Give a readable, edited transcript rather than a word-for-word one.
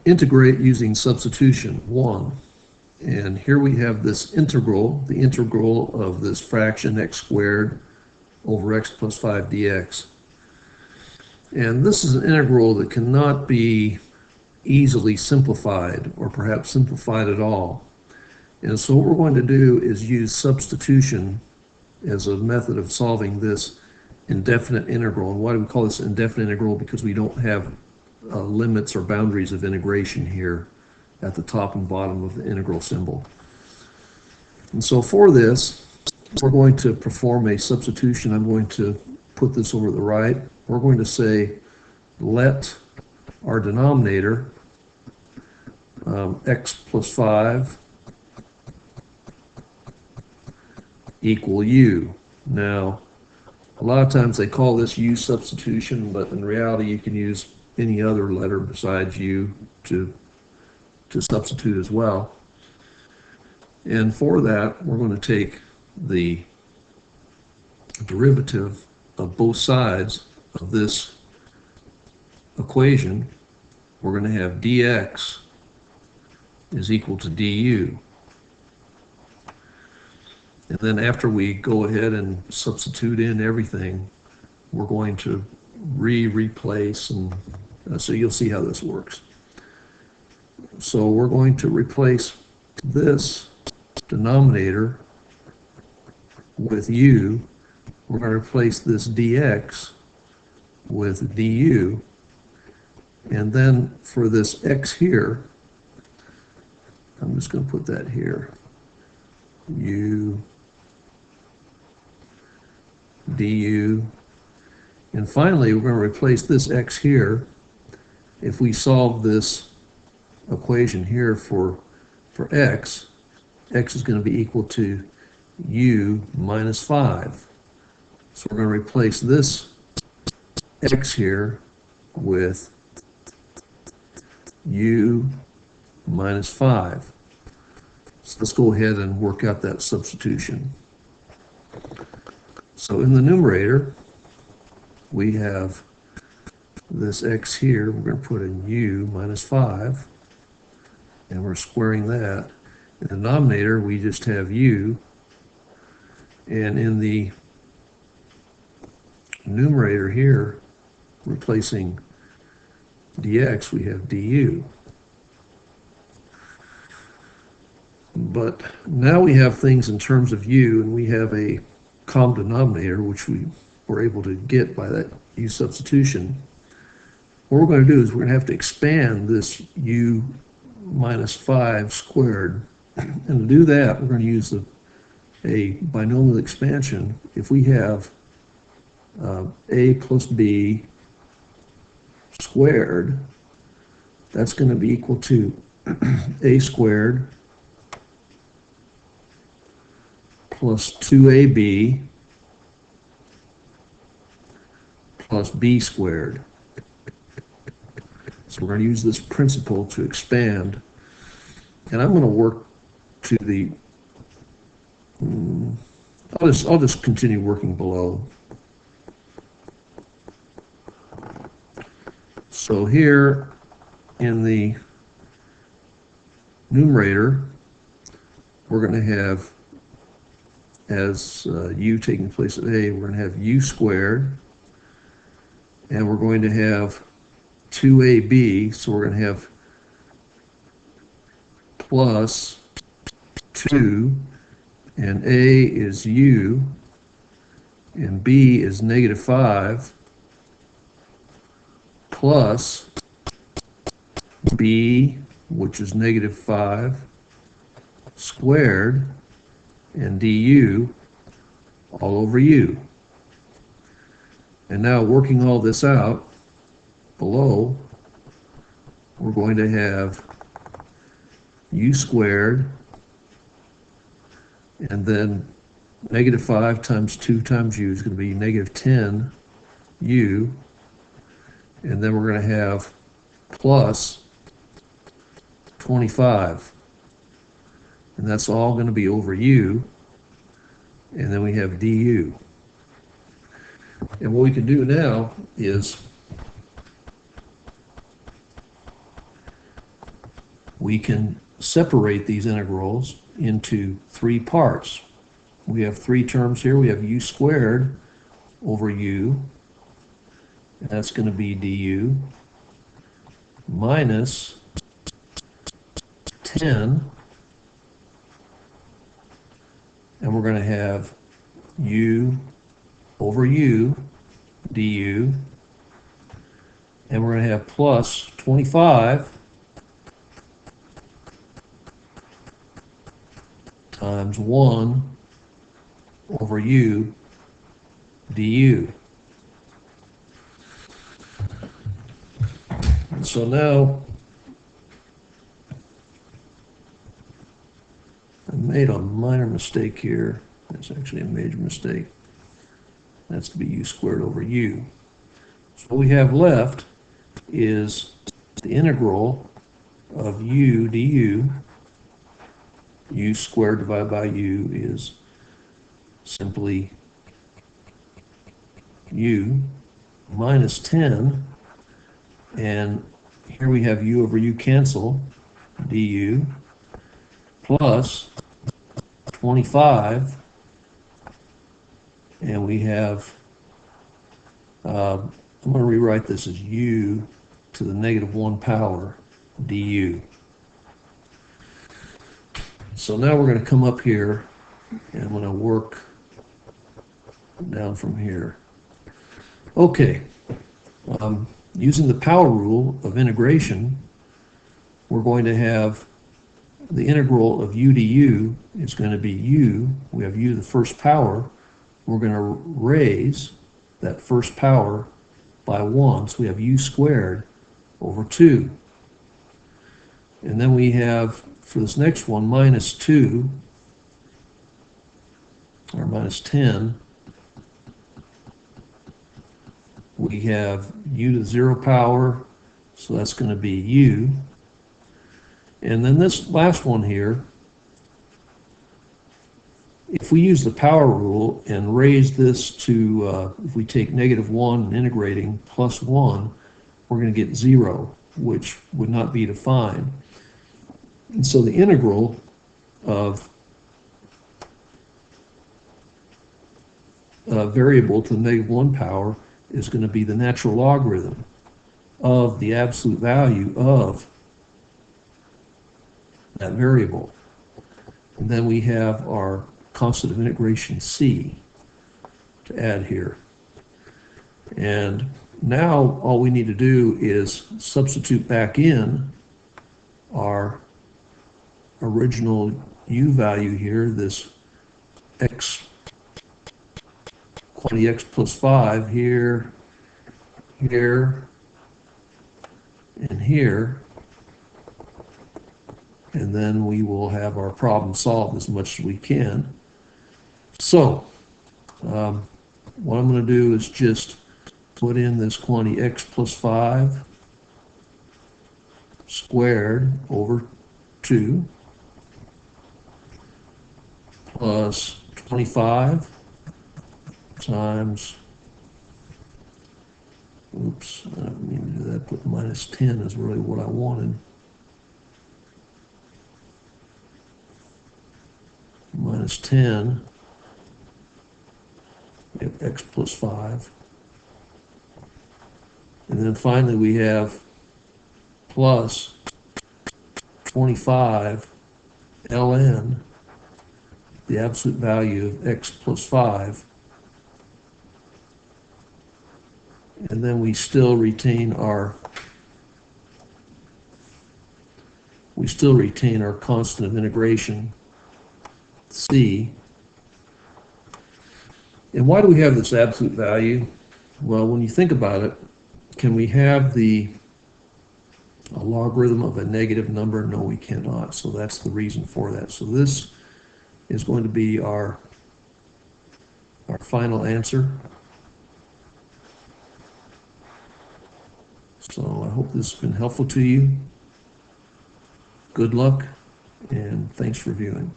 integrate using substitution, 1. And here we have this integral, the integral of this fraction x squared over x plus 5 dx. And this is an integral that cannot be easily simplified, or perhaps simplified at all. And so what we're going to do is use substitution as a method of solving this indefinite integral. And why do we call this indefinite integral? Because we don't have limits or boundaries of integration here at the top and bottom of the integral symbol. And so for this, we're going to perform a substitution. I'm going to put this over to the right. We're going to say, let our denominator, x plus 5, equal u. Now, a lot of times they call this u substitution, but in reality you can use any other letter besides u to substitute as well. And for that, we're going to take the derivative of both sides of this equation. We're going to have dx is equal to du. And then after we go ahead and substitute in everything, we're going to replace, and so you'll see how this works. So we're going to replace this denominator with u. We're going to replace this dx with du. And then for this x here, I'm just going to put that here, u du. And finally, we're going to replace this x here. If we solve this equation here for x is going to be equal to u minus 5. So we're going to replace this x here with u minus 5. So let's go ahead and work out that substitution. So in the numerator, we have this x here. We're going to put in u minus 5, and we're squaring that. In the denominator, we just have u, and in the numerator here, replacing dx, we have du. But now we have things in terms of u, and we have a common denominator, which we were able to get by that u substitution. What we're going to do is we're going to have to expand this u minus 5 squared. And to do that, we're going to use a binomial expansion. If we have a plus b squared, that's going to be equal to a squared plus 2ab plus b squared. So we're going to use this principle to expand, and I'm going to work to the, I'll just continue working below. So here in the numerator, we're going to have, as u taking place at a, we're going to have u squared, and we're going to have 2ab, so we're going to have plus 2, and a is u, and b is negative 5, plus b, which is negative 5, squared, and du all over u. And now working all this out below, we're going to have u squared, and then negative 5 times 2 times u is going to be negative 10 u, and then we're going to have plus 25, and that's all going to be over u, and then we have du. And what we can do now is we can separate these integrals into three parts. We have three terms here. We have u squared over u, and that's going to be du, minus 10, and we're going to have u over u du, and we're going to have plus 25 times 1 over u du. And so now I made a minor mistake here. It's actually a major mistake. That's to be u squared over u. So what we have left is the integral of u du. U squared divided by u is simply u minus 10, and here we have u over u cancel, du, plus 25, and we have, I'm going to rewrite this as u to the negative 1 power du. So now we're going to come up here, and I'm going to work down from here. Okay, using the power rule of integration, we're going to have the integral of u du is going to be u. We have u to the first power. We're going to raise that first power by 1, so we have u squared over 2. And then we have, for this next one, minus 2, or minus 10. We have u to the 0 power, so that's going to be u. And then this last one here, if we use the power rule and raise this to, if we take negative 1 and integrating plus 1, we're going to get 0, which would not be defined. And so the integral of a variable to the negative 1 power is going to be the natural logarithm of the absolute value of that variable. And then we have our constant of integration c to add here. And now all we need to do is substitute back in our original u value here, this x, quantity x plus 5 here, here, and here, and then we will have our problem solved as much as we can. So what I'm going to do is just put in this quantity x plus 5 squared over 2 plus 25 times, oops, I didn't mean to do that, put minus 10 is really what I wanted. Minus 10, we have x plus 5. And then finally we have plus 25 ln, the absolute value of x plus 5. And then we still retain our constant of integration, c. And why do we have this absolute value? Well, when you think about it, can we have a logarithm of a negative number? No, we cannot. So that's the reason for that. So this is going to be our final answer. So I hope this has been helpful to you. Good luck, and thanks for viewing.